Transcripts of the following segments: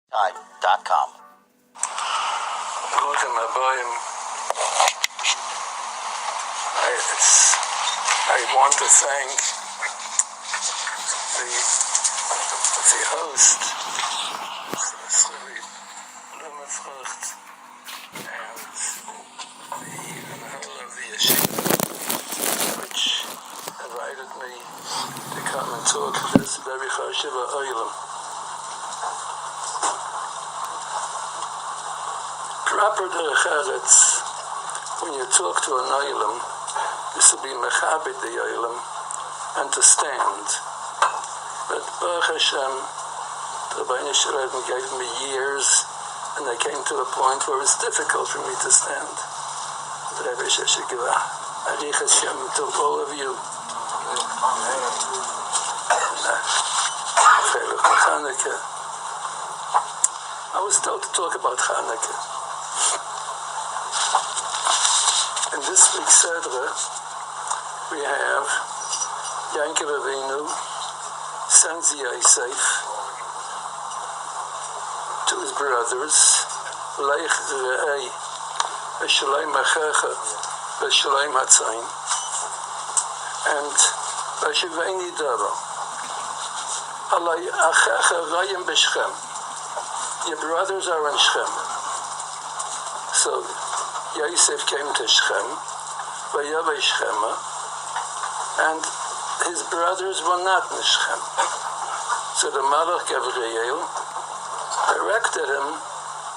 Tide.com. Welcome, Abayim. I want to thank the host, and the whole of the yeshiva, which invited me to come and talk to this very chashuv oilam. Proper derech eretz, when you talk to an oilam, is to be mechabed the oilam and to stand. But Baruch Hashem, the Rebbeinu Shalom gave me years, and I came to a point where it's difficult for me to stand. But I wish I should give a Arich Hashem to all of you. Chanuka. I was told to talk about Chanuka. In this week's Sedra, we have Yankov Avinu sends Yosef to his brothers, Leich Re'ei, V'Shalom Achecha, V'Shalom Hatzayin, and V'Shiveni Daro, Alay Achecha Rayim B'Shchem, your brothers are in Shchem. So Yosef came to Shchem, V'Yavei Shchema, and his brothers were not in Shchem. So the Malach Gabriel directed him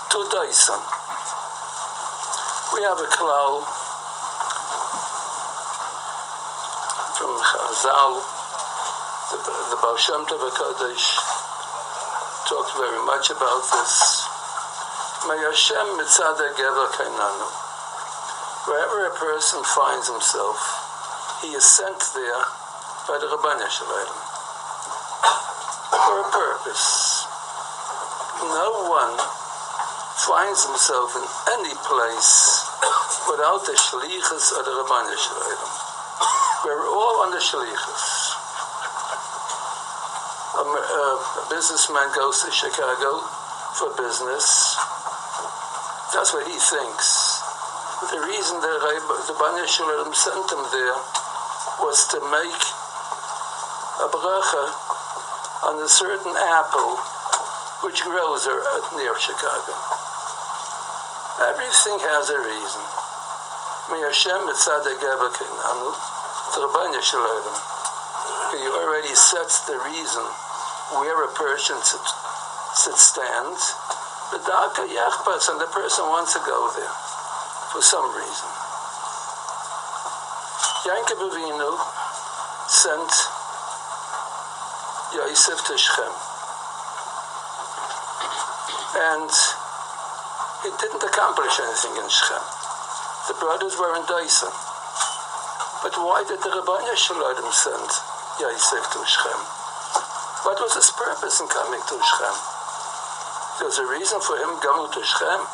to Daisan. We have a klal from Chazal, the Baal Shem Tov HaKadosh talked very much about this. May Hashem mitzad hagever kainanu. Wherever a person finds himself, he is sent there by the Rebbeinu Shalom for a purpose. No one finds himself in any place without the shlichus of the Rebbeinu Shalom. We're all on the shlichus. A businessman goes to Chicago for business. That's what he thinks. The reason the Rebbeinu Shalom sent him there was to make a bracha on a certain apple which grows near Chicago. Everything has a reason. May Hashem mitzad hagever kainanu, the Rebbeinu Shalom. He already sets the reason where a person should stand. But and the person wants to go there for some reason. Yankov Avinu sent Yosef to Shechem, and he didn't accomplish anything in Shechem. The brothers were in Daisan. But why did the Rebbeinu Shalom send Yosef to Shechem? What was his purpose in coming to Shechem? There's a reason for him going to Shechem.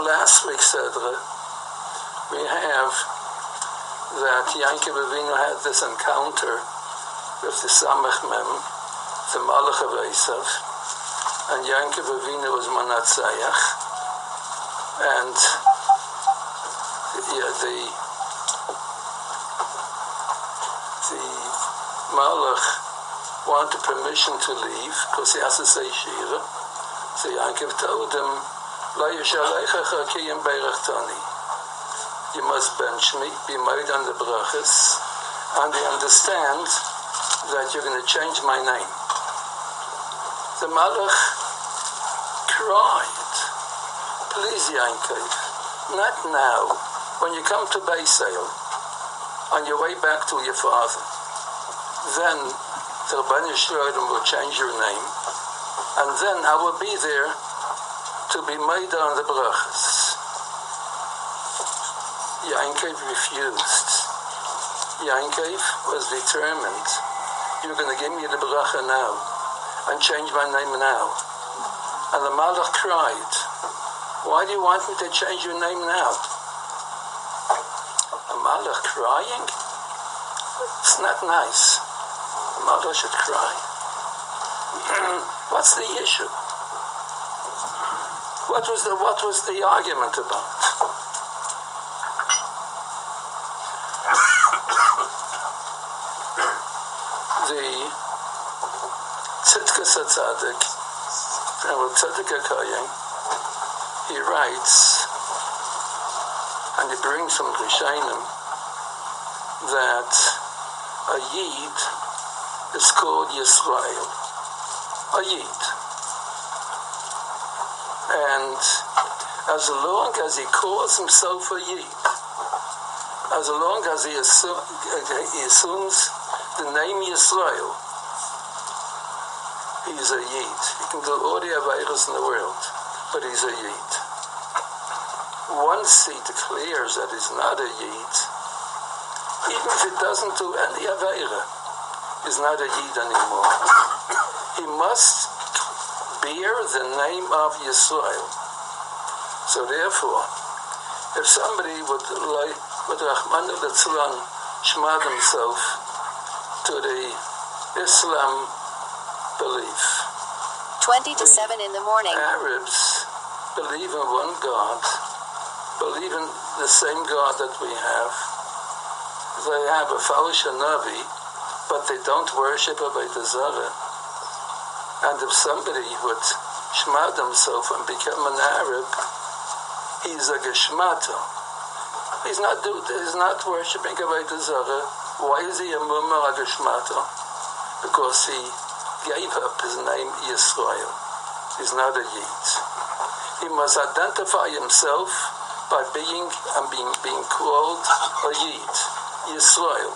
Last week, Sedra, we have that Yankov Avinu had this encounter with the Samech Mem, the Malach of Esav, and Yankov Avinu was Manatzayach, and the Malach wanted permission to leave because he has to say Shira. So Yankov told him, you must bench me, be made on the brachas, and they understand that you're going to change my name. The Malach cried, please Yankov, not now, when you come to Beisail, on your way back to your father, then the Rebbeinu Shalom will change your name, and then I will be there to be made on the brachas. Yankov refused. Yankov was determined, you're going to give me the bracha now and change my name now. And the Malach cried, why do you want me to change your name now? A Malach crying? It's not nice. The mother should cry. What's the issue? What was the argument about? The Tzidkas HaTzadik, and Tzadik HaKayim, he writes, and he brings from Rishonim, that a Yid is called Yisrael. A Yid. And as long as he calls himself a Yid, as long as he assumes the name Yisrael, he's a Yid. He can do all the Aveiros in the world, but he's a Yid. Once he declares that he's not a Yid, even if he doesn't do any Aveira, he's not a Yid anymore. He must bear the name of Yisrael. So therefore, if somebody would Rahman al-Tzlan shmad himself to the Islam belief. 20 to 7 in the morning. Arabs believe in one God, believe in the same God that we have. They have a false Navi, but they don't worship a Beit Zara. And if somebody would shmad himself and become an Arab, he's a Geshmato. He's not worshipping a Beit Zara. Why is he a Mumar, a Geshmato? Because he gave up his name Yisrael. He's not a Yid. He must identify himself by being called a Yid, Yisrael.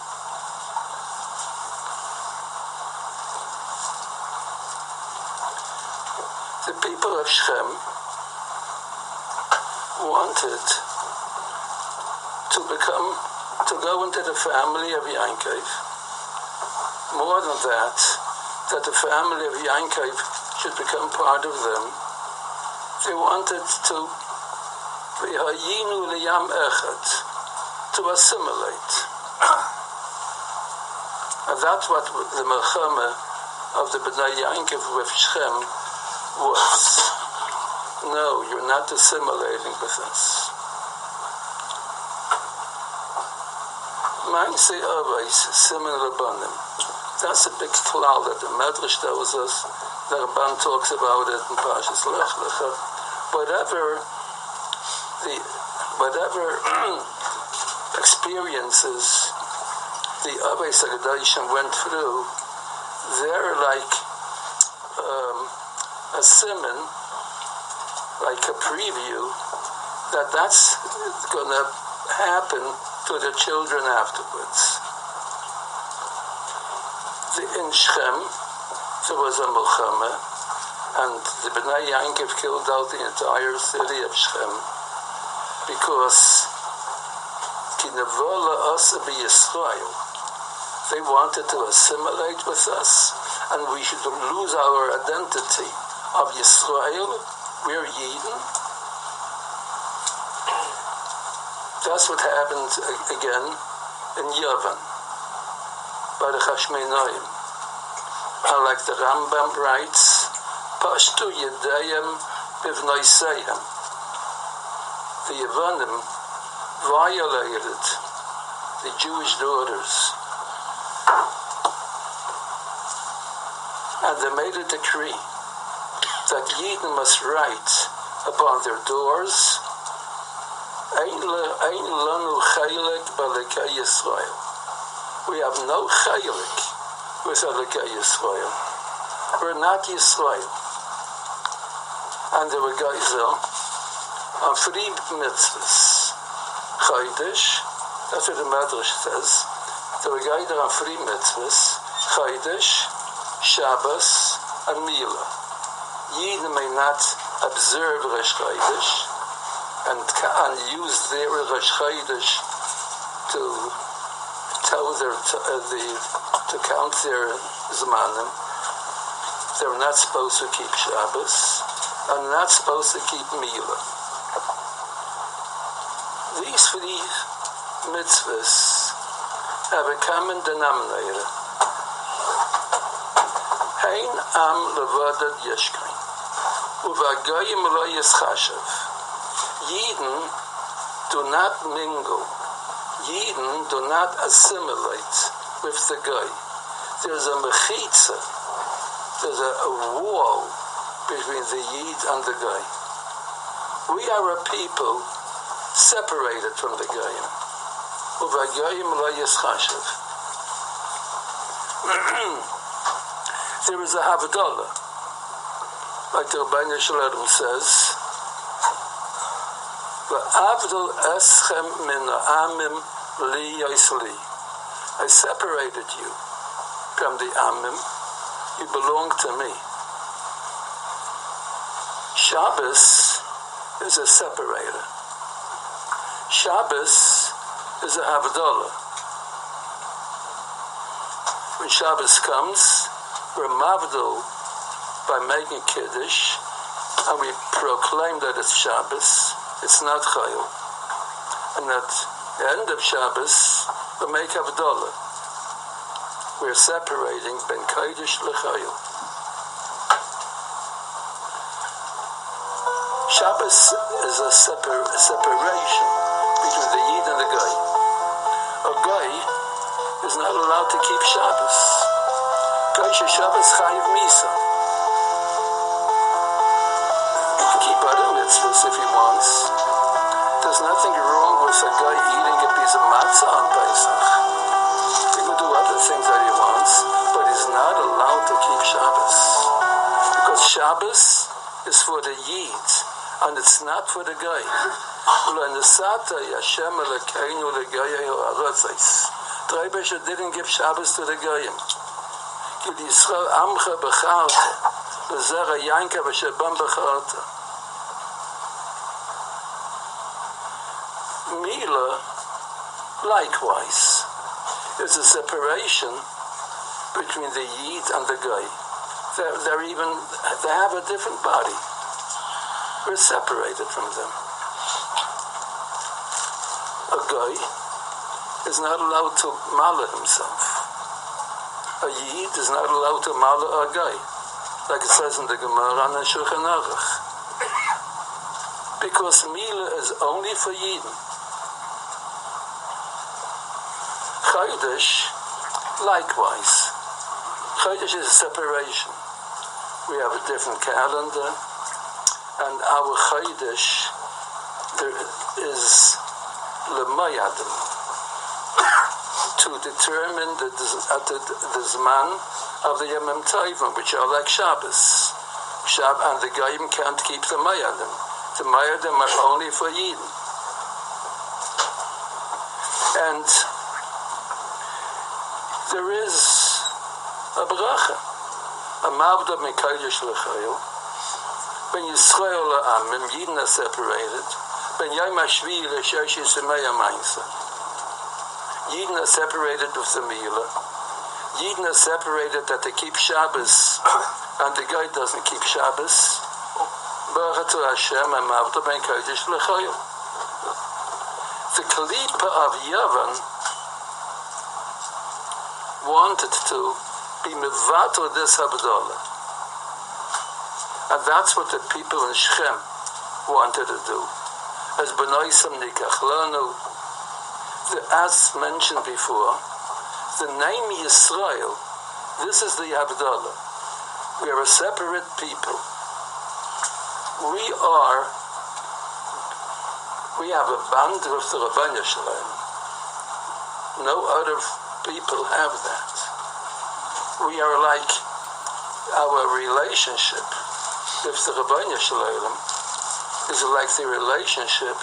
The people of Shem wanted to go into the family of Yankov. More than that the family of Yankov should become part of them. They wanted to assimilate. And that's what the Melchama of the Bnei Yankov with Shem was. No, you're not assimilating with us. Mine say always similar Rabbanim. That's a big klal that the Medrash tells us. The Rabban talks about it in Parshas Lech Lecha. Whatever experiences the Avei Sagadaishim went through, they're like a simon, like a preview, that's going to happen to the children afterwards. In Shem, there was a Melchama, and the Bnei Yankov killed out the entire city of Shem, because Kinavola us be Yisrael. They wanted to assimilate with us, and we should lose our identity of Yisrael. We're Yidden. That's what happened again in Yavan, by the Chashmenaim. And like the Rambam writes, Pashtu Yedayim Bivnoisayim. The Yavanim violated the Jewish daughters. And they made a decree that Yidden must write upon their doors, Ein lanu chaylik b'alekei Yisrael. We have no chaylik with Alekei Yisrael. We're not Yisrael. And they were geizel on 3 mitzvahs. Chaydish, that's what the Medrash says. They were geizel on 3 mitzvahs. Chaydish, Shabbos, and Mila. Yidden may not observe Rosh Chaydish and use their Rosh Chodesh to tell to count their zmanim. They're not supposed to keep Shabbos and not supposed to keep Milah. These 3 mitzvahs have a common denominator. Hein am levadad yeshkain. Uvagoyim lo yischashav. Yidden do not mingle. Yidden do not assimilate with the guy. There's a mechitza. There's a wall between the Yid and the guy. We are a people separated from the Goyim. Uvagoyim lo yischashav. There is a Havdalah, like the Rabbeinu Shalom says, "V'avdol eschem min ha'amim li yosli." I separated you from the Amim. You belong to me. Shabbos is a separator. Shabbos is a Havdalah. When Shabbos comes, we're mavdul by making Kiddush, and we proclaim that it's Shabbos. It's not Chayil. And at the end of Shabbos, we make Havdalah. We're separating Ben Kiddush L'Chayil. Shabbos is a separation between the Yid and the Goy. A Goy is not allowed to keep Shabbos. Goy Shabbos Chayiv Misa. He can keep other mitzvahs if he wants. There's nothing wrong with a guy eating a piece of matzah on Pesach. He can do other things that he wants, but he's not allowed to keep Shabbos. Because Shabbos is for the Yid, and it's not for the guy. The Rebbe didn't give Shabbos to the Goyim. Mila, likewise, is a separation between the Yid and the Goy. They have a different body. We're separated from them. A Goy is not allowed to mala himself. A Yid is not allowed to mala a Goy, like it says in the Gemara and Shulchan Aruch. Because Mila is only for Yidden. Chodesh, likewise. Chodesh is a separation. We have a different calendar, and our Chodesh is L'mayadim, to determine the Zman of the Yemim Tovim, which are like Shabbos. And the Goyim can't keep the Mayadim. The Mayadim are only for Yidden. And there is a bracha, a mavda mekadosh l'chayil. When Yisrael la'amim, Yidden are separated. When Yom HaShvi l'shoshi semeya ma'isa. Yidden are separated with the Milah. Yidden are separated that they keep Shabbos, and the guy doesn't keep Shabbos. Baruch to Hashem and mavda mekadosh l'chayil. The Kalipa of Yavan wanted to be mevato this Havdalah. And that's what the people in Shechem wanted to do. As Benoisam Nikachlanu, as mentioned before, the name Yisrael, this is the Havdalah. We are a separate people. We have a bond with the Rabbeinu Shalom. No other people have that. We are like, our relationship with the Rabbeinu Shalom is like the relationship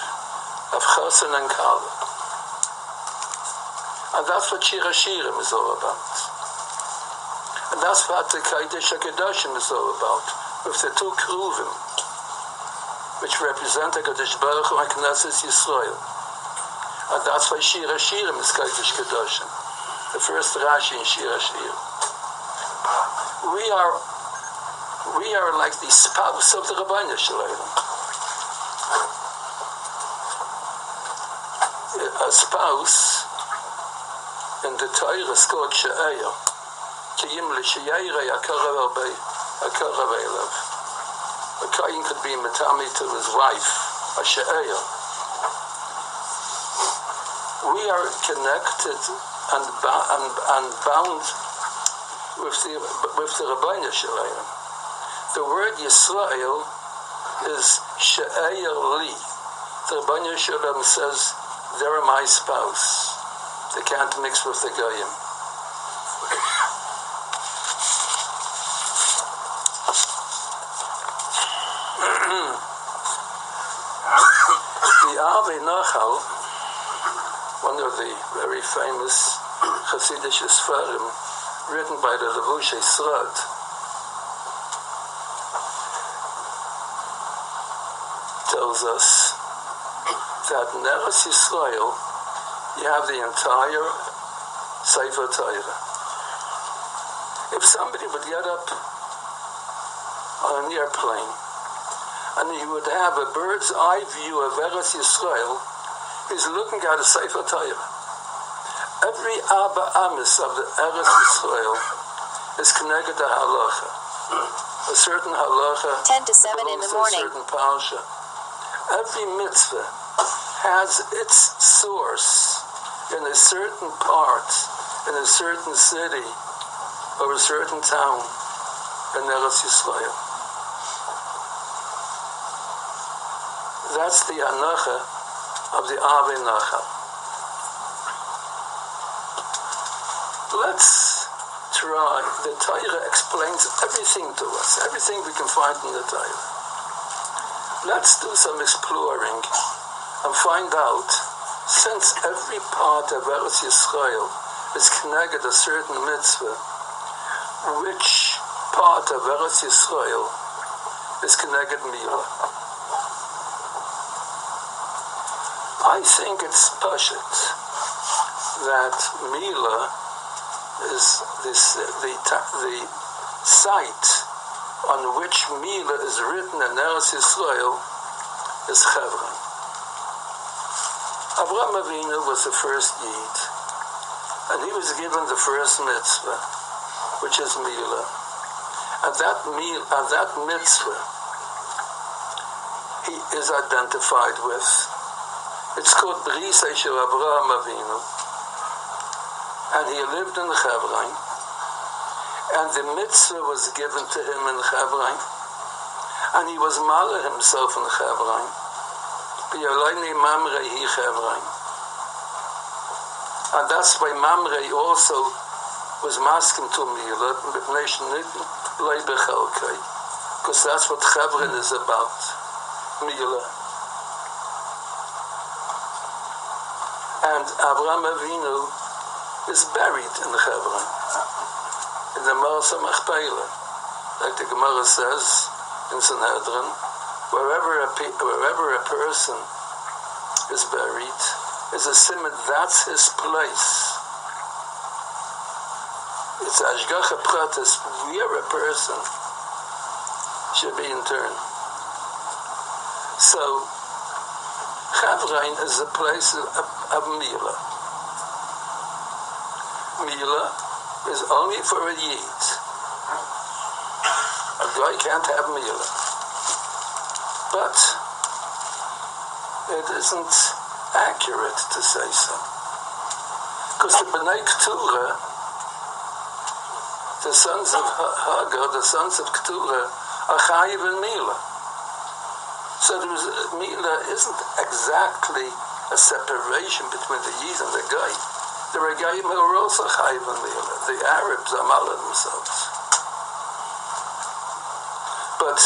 of Chassan and Kala. And that's what Shir HaShirim is all about. And that's what the Kodesh HaKadoshim is all about, with the two Kruvim, which represent the Kodesh Baruch Hu and Knesset Yisrael. And that's why Shir HaShirim is Kodesh Kadoshim. The first Rashi in Shir HaShirim. We are like the spouse of the Rabbeinu Shalom. A spouse in the Torah is called she'eir. Kiyim l'she'eirei akarav elav. A kohen could be matami to his wife, a she'eir. We are connected and bound with the Rabbeinu Shalom. The word Yisrael is she'eir li. The Rabbeinu Shalom says, they're my spouse. They can't mix with the Goyim. The Ave Nachal, one of the very famous Hasidic Sfarim, written by the Levushe Srad, tells us that in Eretz Yisrael you have the entire Sefer Torah. If somebody would get up on an airplane and he would have a bird's eye view of Eretz Yisrael, he's looking at a Sefer Torah. Every Abba Amis of the Eretz Yisrael is connected to halacha. A certain halacha 10 to 7 in the morning. A certain parsha. Every mitzvah has its source in a certain part, in a certain city, or a certain town in Eretz Yisrael. That's the hanacha of the Ave Nachal. Let's try. The Torah explains everything to us, everything we can find in the Torah. Let's do some exploring and find out, since every part of Eretz Yisrael is connected to a certain mitzvah, which part of Eretz Yisrael is connected Milah. I think it's pashut that Milah is the site on which Milah is written in Eretz Yisrael is Hebron. Avraham Avinu was the first Yid, and he was given the first mitzvah, which is Milah. And that mitzvah he is identified with. It's called Brisei Shel Avraham Avinu, and he lived in Hebron, and the mitzvah was given to him in Hebron, and he was maler himself in Hebron. And that's why Mamre also was masking to Milah, because that's what Hebron is about, Milah. And Avraham Avinu is buried in Hebron, in the Marsa Machpelah, like the Gemara says in Sanhedrin. Wherever a person is buried, is a simon, that's his place. It's Ashgacha Pratis, where a person should be interned. So, Hebron is a place of Milah. Milah is only for a Yid. A guy can't have Milah. But it isn't accurate to say so. Because the B'nai Keturah, the sons of Hagar, the sons of Keturah, are Chayiv and Milah. So Milah isn't exactly a separation between the Yid and the Goy. The Regayim are also Chayiv and Milah. The Arabs are Malah themselves. But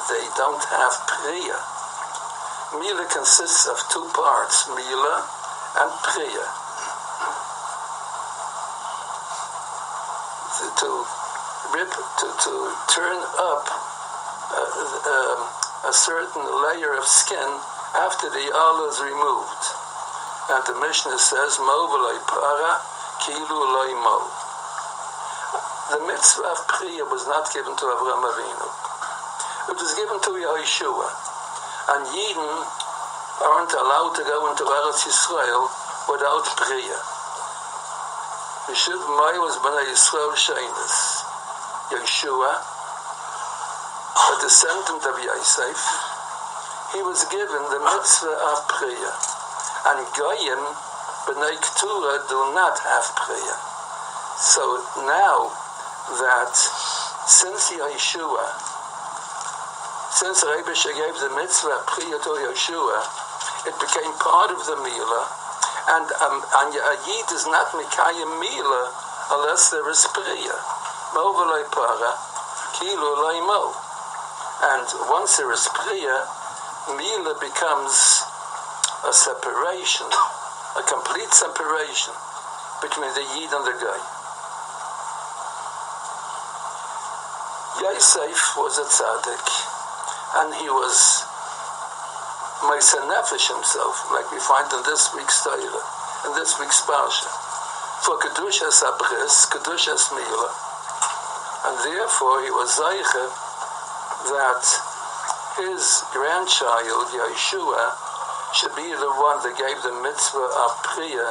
they don't have Priya. Milah consists of two parts, Milah and Priya. To turn up a certain layer of skin after the Allah is removed. And the Mishnah says, Mo v'loi para, kilu loi mo. The mitzvah of Priya was not given to Avraham Avinu. It was given to Yeshua. And Yidden aren't allowed to go into Eretz Yisrael without Priya. Yeshiv Mai was B'nai Yisrael Shainis. Yeshua, a descendant of Yosef, he was given the mitzvah of Priya. And Goyim, B'nai Ketura, do not have Priya. So now that since Yeshua, since Rebbe gave the mitzvah Priya to Yeshua, it became part of the Milah, and a Yid is not Mikayim Milah unless there is Priya. Mo v'loi para, kilu loi mo. And once there is Priya, Milah becomes a separation, a complete separation between the Yid and the Guy. Yosef was a tzaddik, and he was Meiser Nefesh himself, like we find in this week's Torah, in this week's Parsha, for Kedushas Abris, Kedushas Milah, and therefore he was Zeiche that his grandchild, Yeshua, should be the one that gave the mitzvah of Priya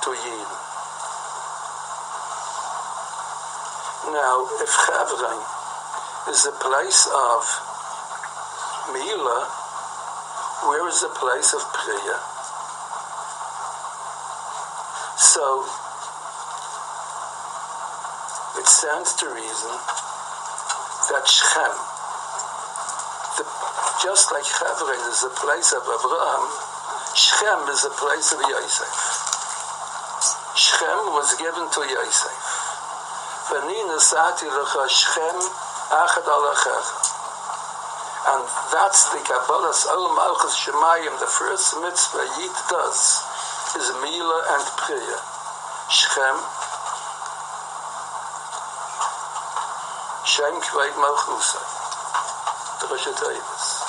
to Yid. Now, if Chevron is the place of Milah, where is the place of Priya? So, it stands to reason that Shechem, just like Chevron is the place of Abraham, Shechem is the place of Yosef. Shechem was given to Yosef. V'ni nasati lecha Shechem achad alachecha. And that's the Kabbalah's Ol Malchus Shemayim. The first mitzvah Yid does is Milah and Priya. Shechem, Shem Kveit Malchusay, the Rosh Hashanah.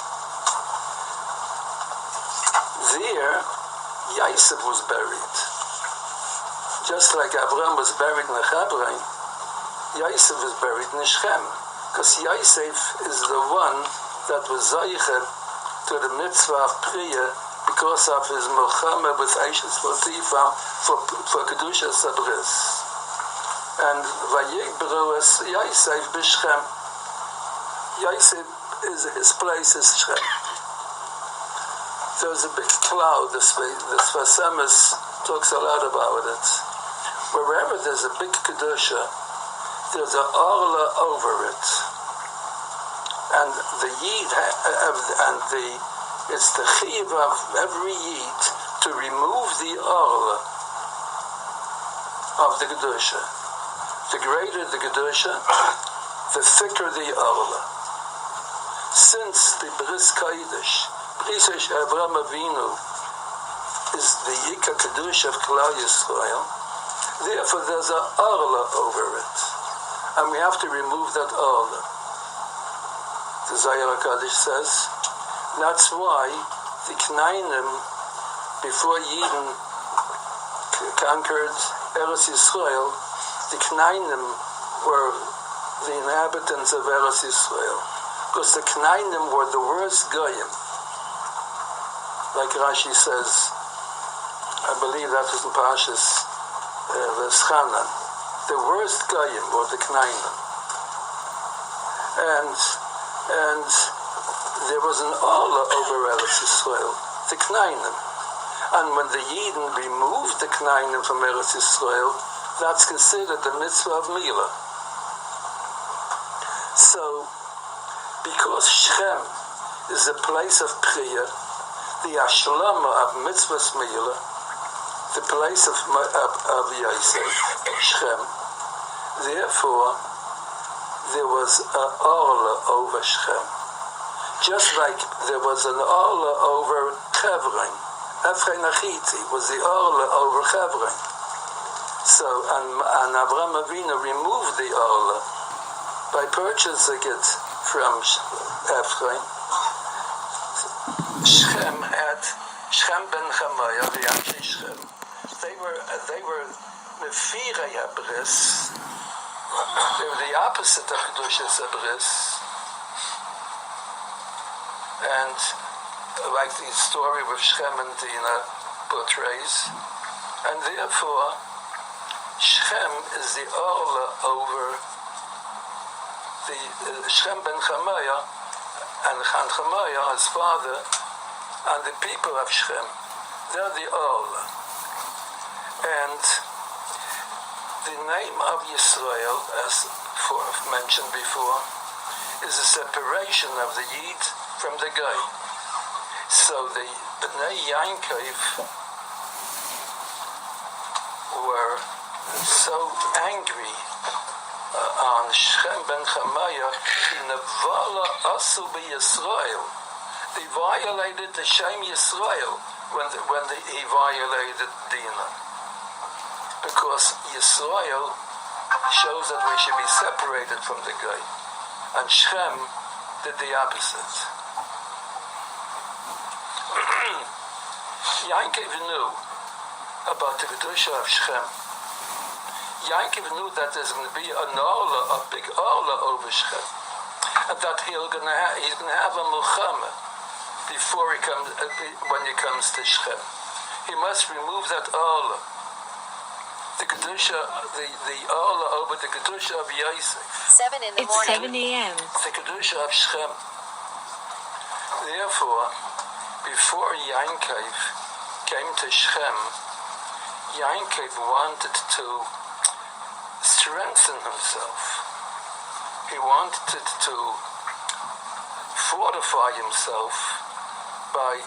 There, Yosef was buried. Just like Abraham was buried in Hebron, Yosef was buried in Shechem, because Yosef is the one that was Zeicher to the mitzvah of Priya because of his Milchama with Eishes Potifa for Kedusha Sabris. And Vayikbru es Yosef b'Shechem. Yosef his place is Shechem. There's a big cloud, this Vasemis talks a lot about it. Wherever there's a big Kedusha, there's an Orla over it. And the Yid, it's the Chiv of every Yid to remove the Orla of the Kedusha. The greater the Kedusha, the thicker the Orla. Since the Bris Kodesh, Bris Avraham Avinu, is the Yika Kedusha of Klal Yisrael, therefore there's an Orla over it. And we have to remove that Orla. The Zohar HaKadosh says, that's why the Knainim, before Yidden conquered Eretz Yisrael, the Knainim were the inhabitants of Eretz Yisrael, because the Knainim were the worst Goyim. Like Rashi says, I believe that was in Parshas Veschanan, the worst Goyim were the Knainim. And there was an Orla over Eretz Yisrael, the Knainim. And when the Yidden removed the Knainim from Eretz Yisrael, that's considered the mitzvah of Milah. So, because Shechem is the place of Priya, the Ashlama of mitzvah's Milah, the place of Yosef, Shechem, therefore, there was an Orla over Shechem. Just like there was an Orla over Hebron. Ephraim Achiti was the Orla over Hebron. So, and Avraham Avinu removed the Orla by purchasing it from Ephraim. Shechem ben Chamaya, the Anshe Shechem. They were Mefirei HaBris. They were the opposite of Kedushas Abris. And like the story with Shem and Dinah portrays, and therefore Shem is the Orla over the Shem ben Chamaya and Chan Chamaya, his father, and the people of Shem. They're the Orla. And the name of Yisrael, as mentioned before, is a separation of the Yid from the Goy. So the Bnei Yankov were so angry on Shem ben Chamaya, Asu Yisrael. They violated the Shem Yisrael when he violated Dinah. Because Yisrael shows that we should be separated from the Goy. And Shem did the opposite. Yankov knew about the Kedusha of Shem. Yankov knew that there's going to be a big Orla over Shem. And that he's going to have a Mulchama before when he comes to Shem. He must remove that Orla. The Kedusha, the Orla over the Kedusha of Yosef. 7 in the morning. 7 a.m. The Kedusha of Shem. Therefore, before Yankov came to Shem, Yankov wanted to strengthen himself. He wanted to fortify himself by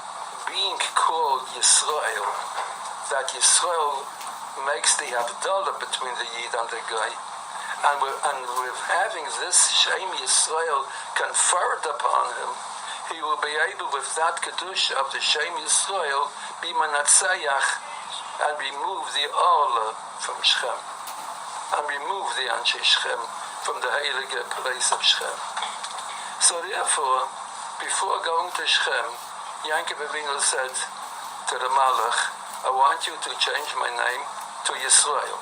being called Yisrael. That Yisrael makes the Havdalah between the Yid and the Goy. And with having this Shem Yisrael conferred upon him, he will be able, with that Kedusha of the Shem Yisrael, be Manatzayach and remove the Orla from Shem, and remove the Anshe Shem from the heilige place of Shem. So therefore, before going to Shem, Yankov Avinu said to the Malach, I want you to change my name to Yisrael.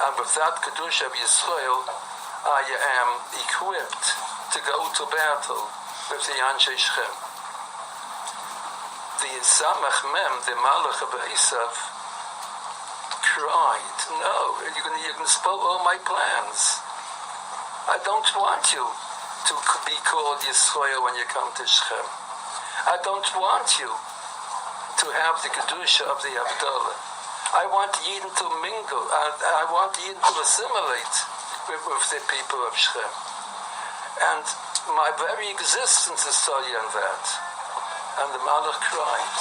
And with that Kedusha of Yisrael, I am equipped to go to battle with the Anshe Shem. The Samach Mem, the Malach of Esav, cried, no, you can spoil all my plans. I don't want you to be called Yisrael when you come to Shem. I don't want you to have the Kedusha of the Havdalah. I want Yidden to mingle, I want Yidden to assimilate with the people of Shem. And my very existence is solely on that. And the Malach cried.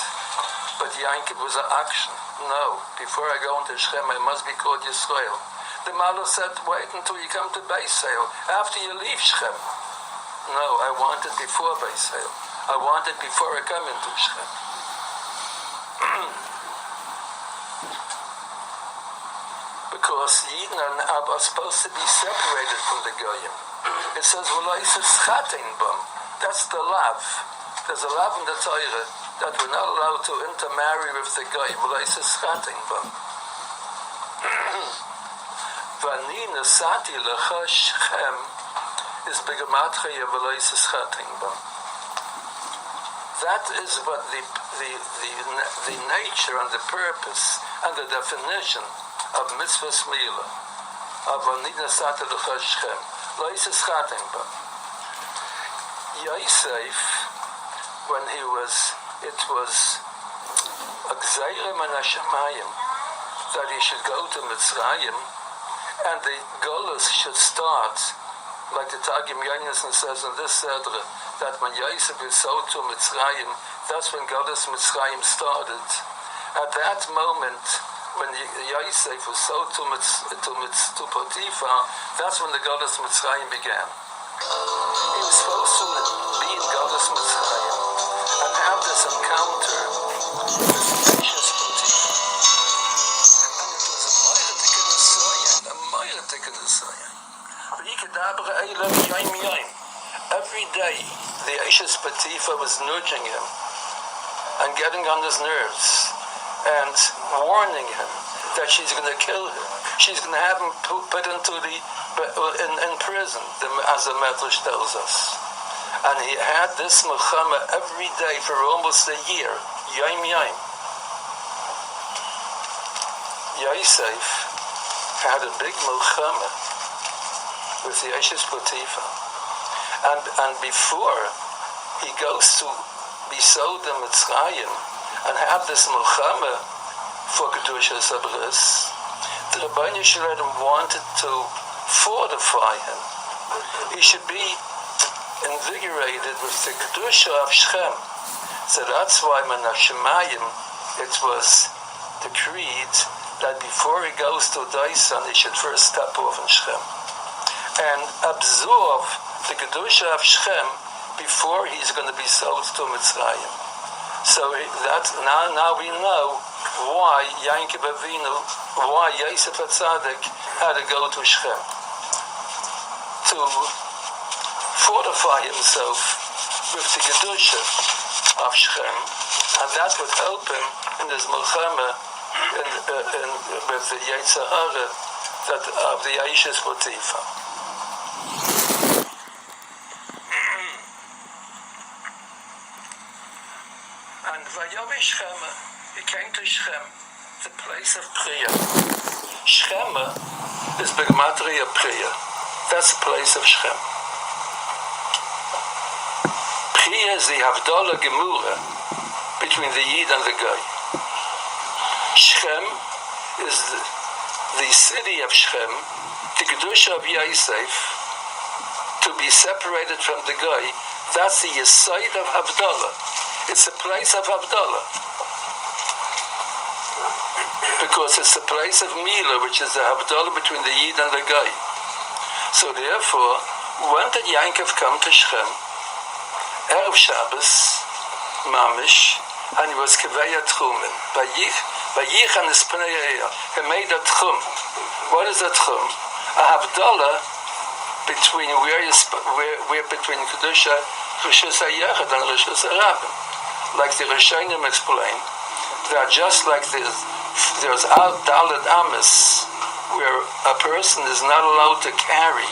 But Yankov was an action. No, before I go into Shem, I must be called Yisrael. The Malach said, wait until you come to Beisail, after you leave Shem. No, I want it before Beisail. I want it before I come into Shem. Because Yidden are supposed to be separated from the Goyim. It says, that's the lav. There's a lav in the Torah that we're not allowed to intermarry with the Goyim. Vani nasati lecha Shem is begematria v'loises chating bam. That is what the nature and the purpose and the definition of mitzvah smila, of vani nasati lecha Shem, loises chating bam. Yosef, when it was a gzeira min hashamayim that he should go to Mitzrayim, and the Golus should start, like the Targum Yonasan says in this Sedra, that when Yosef is sold to Mitzrayim, that's when Golus Mitzrayim started. At that moment, when Yosef was sold to Potiphar, that's when the Golus Mitzrayim began. He was supposed to be in Golus Mitzrayim and have this encounter with gracious Potiphar. Every day, the Ashes Potiphar was nudging him and getting on his nerves and warning him that she's going to kill him. She's going to have him put into in prison, as the Medrash tells us. And he had this milchama every day for almost a year, yom yom. Yosef had a big milchama with the Eshes Potiphar. And before he goes to be sold in Mitzrayim and have this milchama for Kedushas Abris, the Rebbeinu Shalom wanted to fortify him. He should be invigorated with the Kedusha of Shechem. So that's why in Hashemayim it was decreed that before he goes to Daisan, he should first step off in Shechem and absorb the Kedusha of Shechem before he's going to be sold to Mitzrayim. So that now we know why Yankov Avinu, why Yosef HaTzadik had to go to Shechem to fortify himself with the Kedusha of Shechem, and that would help him in his Milchama with the Yetzer Hara of the Eshes Potiphar. And Vayomi Shechem, he came to Shechem, the place of prayer. Shechem is Begmatria prayer. That's the place of Shechem. Prayer is the Havdalah Gemura between the Yid and the Goy. Shechem is the city of Shechem, the Kedusha of Yosef, to be separated from the Goy. That's the Yesod of Havdalah. It's a place of Havdalah. Because it's a place of Mila, which is the Havdalah between the Yid and the Goy. So therefore, when did Yankov come to Shechem? Erev Shabbos, Mamish, and he was Keveya Tchumen. Vayichan is Pnei. He made a Tchum. What is a Tchum? A Havdalah between where between Kedusha, Rishus HaYechad and Rishus HaRabim. Like the Rishonim explain, that just like there's Dalet Amis, where a person is not allowed to carry,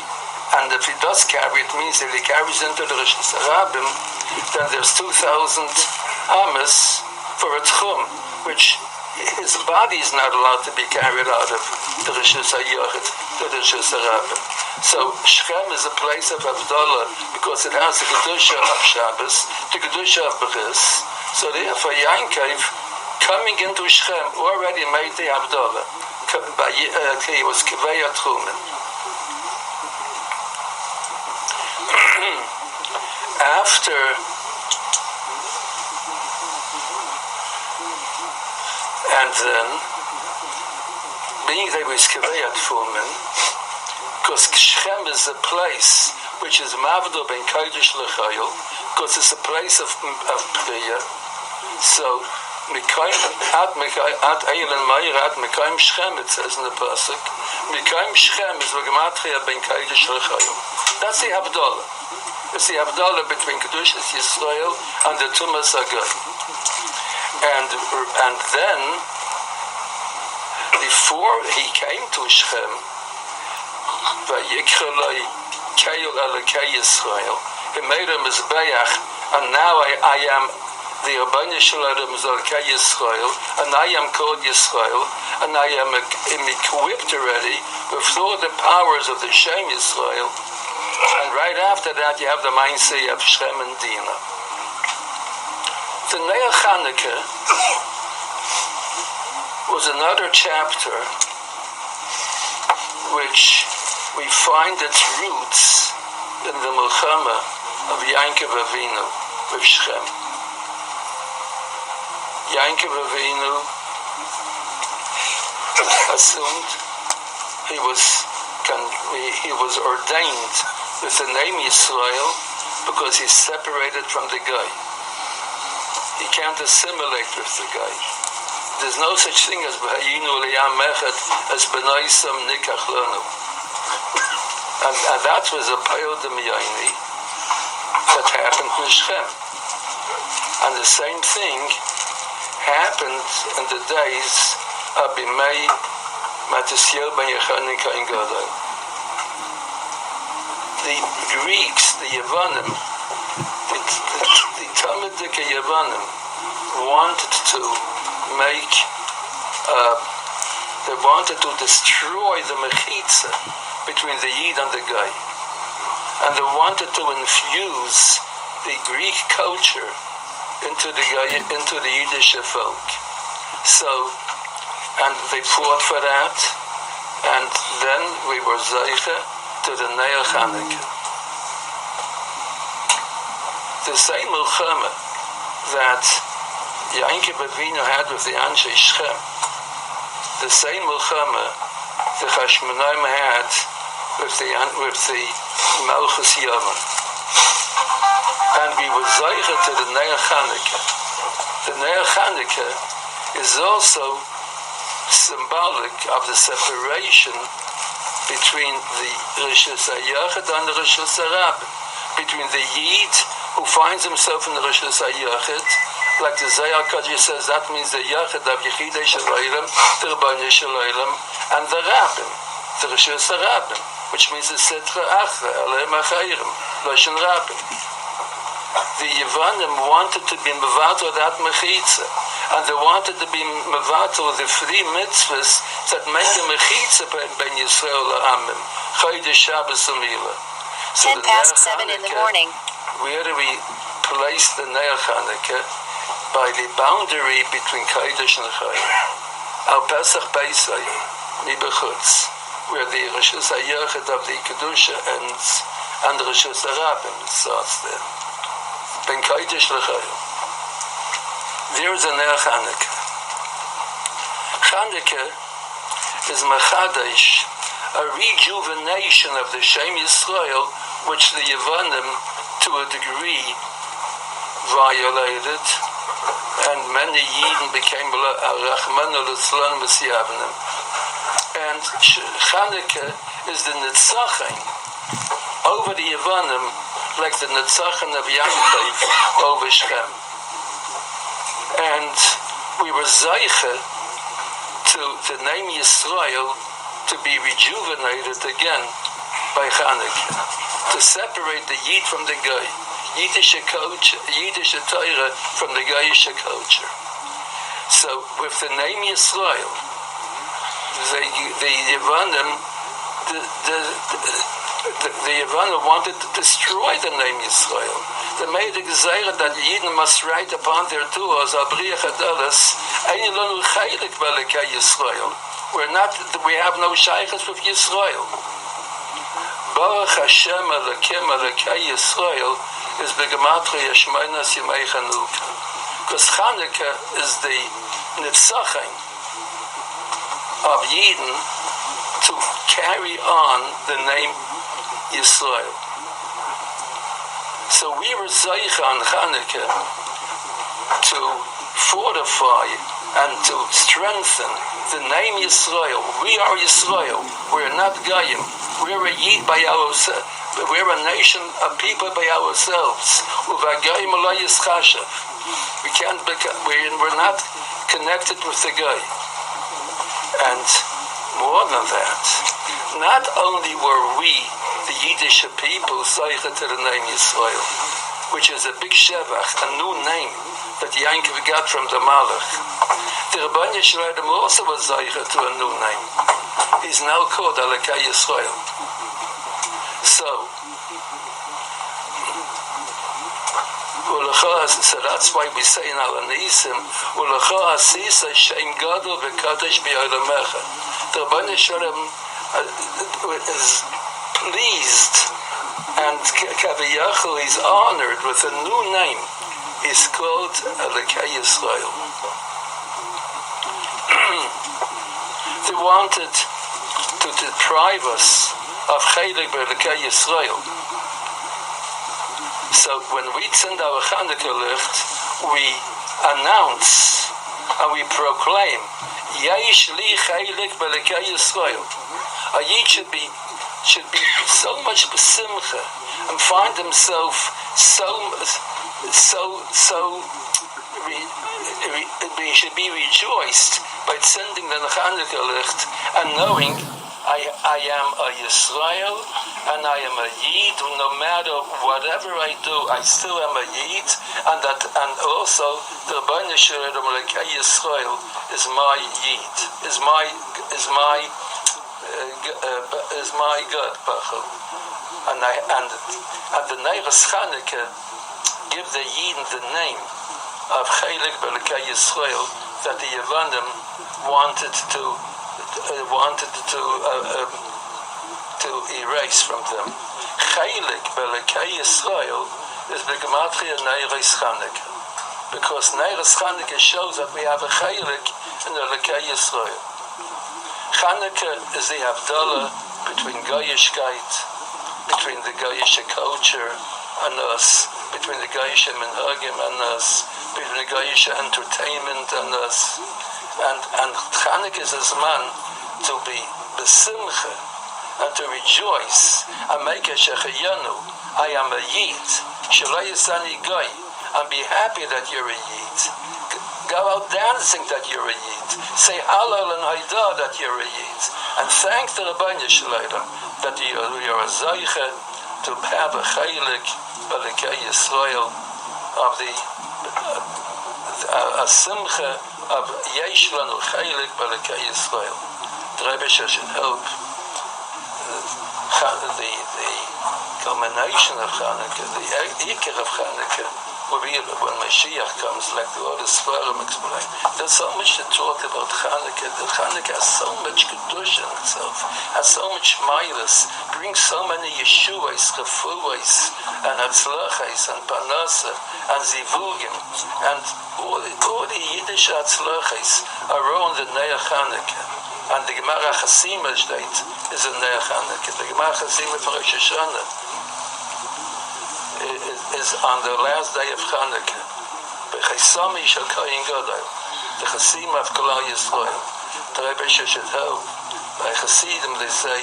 and if he does carry, it means that he carries into the Rishus HaRabim, then there's 2,000 Amis for a Tchum, which his body is not allowed to be carried out of the Rishus HaYechad to the Rishus HaRabim. So Shechem is a place of Havdalah because it has the Kedusha of Shabbos, the Kedusha of Beris. So therefore Yankov, coming into Shechem, already made the Havdalah. He was Keveya Tchumen. After and then, being that he was Keveya Tchumen, because Shechem is a place which is Mavdo ben Kodesh L'Chayil, because it's a place of prayer. So Ad Eilen Meir Ad Mekayim Shechem, it says in the pasuk. Mekayim Shechem is V'gematria ben Kodesh L'Chayil. That's the Havdalah. It's the Havdalah between Kedushas Yisrael and the Tumas Hagoy. And then, before he came to Shechem, Vayikchaloi Keil Elokei Yisrael, he made a Mizbeach, and now I am the Rebbeinu Shalom Elokei Yisrael, and I am called Yisrael, and I am equipped already with all the powers of the Shem Yisrael. And right after that, you have the mindset of Shem and Dina. The Neil Chanuka was another chapter which we find its roots in the Milchama of Yankov Avinu with Shechem. Yankov Avinu assumed he was ordained with the name Yisrael because he's separated from the guy. He can't assimilate with the guy. There's no such thing as B'hayinu Liyam Mechet as B'noisam Nikach Lanu. And that was a Payot Demiyani that happened in Shechem. And the same thing happened in the days of Bimei Matisyahu ben Yechanan Kohen Gadol. The Greeks, the Yevonim, the Talmudic Yavanim wanted to make, they wanted to destroy the mechitza between the Yid and the Guy. And they wanted to infuse the Greek culture into the Yiddish folk. So, and they fought for that, and then we were Zeiche to the Neil Chanukah. The same Milchama that Yankov Avinu had with the Anshe Shechem, the same Milchama the Chashmonaim had with the Malchus Yaman. And we were Zeiche to the Neil Chanukah. The Neil Chanukah is also symbolic of the separation between the Rishus HaYachid and the Rishus HaRabim, between the Yid who finds himself in the Rishus HaYachid, like the Zohar Kodesh says, that means the Yachid of Yechidei Shel Olam, the Rebbeinu Shel Olam, and the Rabbim, the Rishus HaRabim, which means the Sitra Achra, Aleim Achayrim, Loshen Rabbim. The Yevanim wanted to be mevatel that mechitza, and they wanted to be mevatel the three mitzvahs that make the mechitza ben Yisrael la'amim, Chodesh, Shabbos, and Milah. 7:10 in the morning. Where do we place the Neil Chanukah? By the boundary between Kodesh and Chayim. Al Pesach Beisai, Mibechutz, where the Rishus HaYachid of the Kedusha ends, and the Rishus HaRabim starts there. Ben Kodesh L'Chayim. There is a Neil Chanukah. Chanukah is Machadash, a rejuvenation of the Shem Yisrael, which the Yevanim, to a degree, violated, and many Yidden became Rachmana Litzlan B'Siyavnim. And Chanukah is the Nitzachim over the Yevanim, like the Nitzachim of Yankov over Shem. And we were Zeiche to the name Yisrael to be rejuvenated again by Chanukah, to separate the Yid from the Goy, Yiddish Torah from the Goyish culture. So with the name Yisrael, the Yevanim, the Yevanim wanted to destroy the name Yisrael. They made a gezeira that Yidden must write upon their doors, Abriach Adalas, Ein Lanu Chaylik Balekei Yisrael. We have no shaykhs with Yisrael. Baruch Hashem Elokim Elokei Yisrael is Begematria Shmoinas Yemei Chanukah. Because Chanukah is the Nitzachim of Yidden to carry on the name Yisrael. So we were Zeich on Chanukah to fortify and to strengthen the name Yisrael. We are Yisrael. We're not Goyim. We're a Yid by ourselves. We're a nation of people by ourselves. We can't become, we're not connected with the Goy. And more than that, not only were we, the Yiddish people, Zeicha to the name Yisrael, which is a big shevach, a new name that Yankov got from the Malach. The Rebbeinu Shel Olam also was Zeicha to a new name. He's now called Elokei Yisrael. So that's why we say in Al Anisim, Ulecha Asisa Shem Gadol V'Kadosh B'Yolamecha. The Rebbeinu Shel Olam is pleased, and Kaviyachal is honored with a new name. It's called Elokei Yisrael. They wanted to deprive us of Chelik B'Elokei Yisrael. So when we send our Chanukah licht, we announce and we proclaim, Yesh li Chelik B'Elokei Yisrael. A Yid should be so much besimcha and find himself he should be rejoiced by sending the Chanukah licht and knowing I am a Yisrael, and I am a Yid. No matter whatever I do, I still am a Yid, and also the Rebbeinu Shalom Lekei Yisrael is my Yid, is my God, Bachel. And the Neiras Chanukah give the Yid the name of Chelik Belekei Yisrael that the Yevanim wanted to erase from them. Chelik Belekei Yisrael is the Gematria Neiras Chanukah, because Neiras Chanukah shows that we have a Chelik in the Lekei Yisrael. Chanukah is the Havdalah between Goyishkeit, between the Goyish culture and us, between the Goyish Minhagim and us, between the Goyish entertainment and us. And Chanukah is a man to be besimcha and to rejoice and make a shechayanu. I am a Yid. Shalai Yisani Goy. And be happy that you're a Yid. Go out dancing that you're a Yid. Say Hallel and Haidah that you're a Yid. And thank the Rebbeinu Shalom that you're a Zeiche to have a Chelik Belekei Yisrael of the a Simcha of Yesh Lanu Chelik Belekei Yisrael. The Rebbe should help the culmination of Chanukah, the Ikar of Chanukah, will be when Mashiach comes, like the other Sfarim explain. There's so much to talk about Chanukah. The Chanukah has so much Kedusha in itself, has so much Milas, brings so many Yeshuas, Refuas, and Hatzlachas, and Panasa, and Zivugim, and all the Yiddish Hatzlachas are around the Nea Chanukah. And the Gemara Chasima state is in Nea Chanukah. The Gemara Chasima for Rosh Hashanah is on the last day of Chanukah. B'chaisami shel Kohen Gadol, the Chasim of Klal Yisrael. The Rebbe should help. By Chasidim they say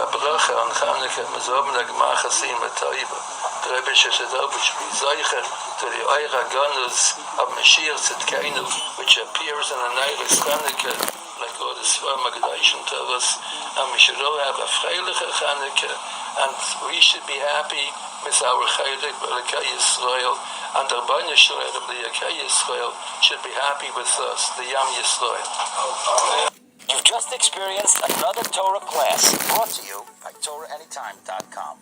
bracha on Chanukah. Mezobim the Gemara Chasima Toiva. The Rebbe should help, which be zeicher to the Eira Ganus of Mashiach Tzidkeinu, which appears in the Neiras Chanukah, like all the Svar Magdashim tell us, and we should all have a freiliche Chanukah, and we should be happy with our Chelik Belekei Yisrael, and the Rebbeinu Shalom of the Lekei Yisrael should be happy with us, the Yam Yisrael. You've just experienced another Torah class brought to you by TorahAnytime.com.